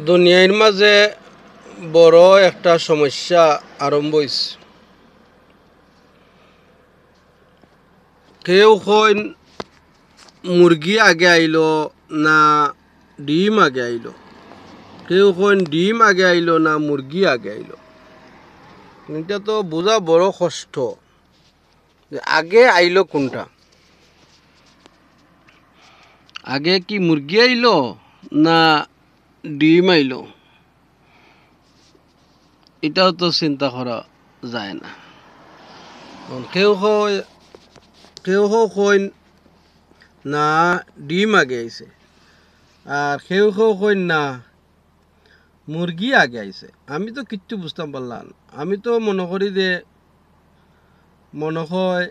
দুনিয়ার মাঝে বড় একটা সমস্যা আরম্ভ হয়েছে। কেউ কইন মুরগি আগে আইলো না ডিম আগে আইলো, কেউ কইন ডিম আগে আইলো না মুরগি আগে আইলো। এটা তো বোঝা বড় কষ্ট যে আগে আইলো কোনটা। আগে কি মুরগি আইলো না ডিম আইলো, এটাও তো চিন্তা করা যায় না। কেউ কেউ কইন না ডিম আগে আইছে, আর কেউ কইন না মুরগি আগে আইছে। আমি তো কিচ্ছু বুঝতাম পারলাম। আমি তো মনে করি যে মনে হয়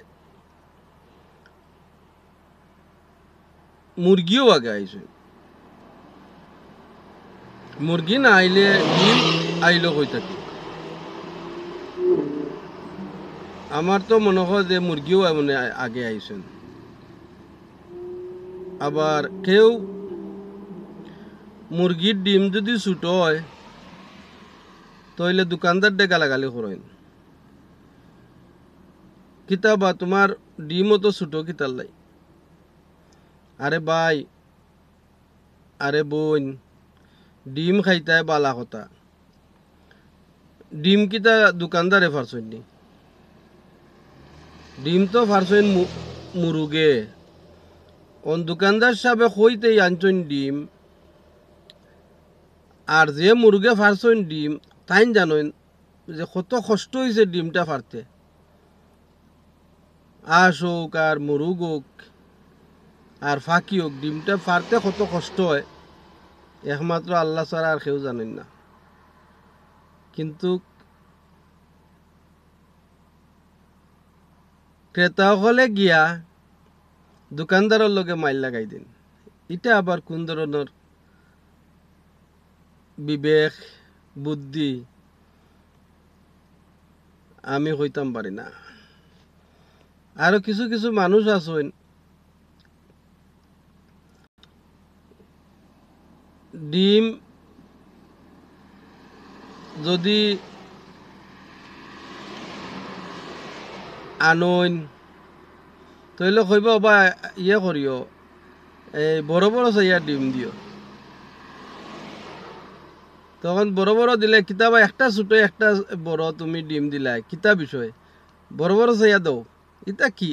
মুরগিও আগে আইছে। মুরগি না আইলে ডিম আইলো কই থাকি। আমার তো মনে হয় যে মুরগিও মানে আগে আইছেন। আবার কেউ মুরগির ডিম যদি ছোট হয় তাহলে দোকানদার ডে গালাগালি করেন, কিতাবা তোমার ডিমও তো ছোট কিতার লাই। আরে ভাই, আরে বোন, ডিম খাইতায় বালা কথা, ডিম কিতা দোকানদারে ফারছেন নি? ডিম তো ফারছেন মুরুগে। অন দোকানদার সাহেবে কইতেই আনছেন ডিম, আর যে মুরগে ফারছেন ডিম তাই জানেন যে কত কষ্ট হয়েছে ডিমটা ফারতে। আঁশ হোক আর মুরুগ হোক আর ফাঁকি হোক, ডিমটা ফারতে কত কষ্ট হয় একমাত্র আল্লাহ ছাড়া আর কেউ জানেন না। কিন্তু ক্রেতাসকলে গিয়া দোকানদারের লগে মাইল লাগাই দিন। এটা আবার কোন ধরনের বিবেক বুদ্ধি আমি কইতাম পারি না। আরো কিছু কিছু মানুষ আছেন ডিম যদি আনইন তাহলে কইব বা ইয়ে করিও, এই বড় বড় চাইয়া ডিম দিও। তখন বড় বড় দিলে কিতাবা একটা ছোটো একটা বড় তুমি ডিম দিলা কিতা বিষয়, বড় বড় চাইয়া দাও। এটা কি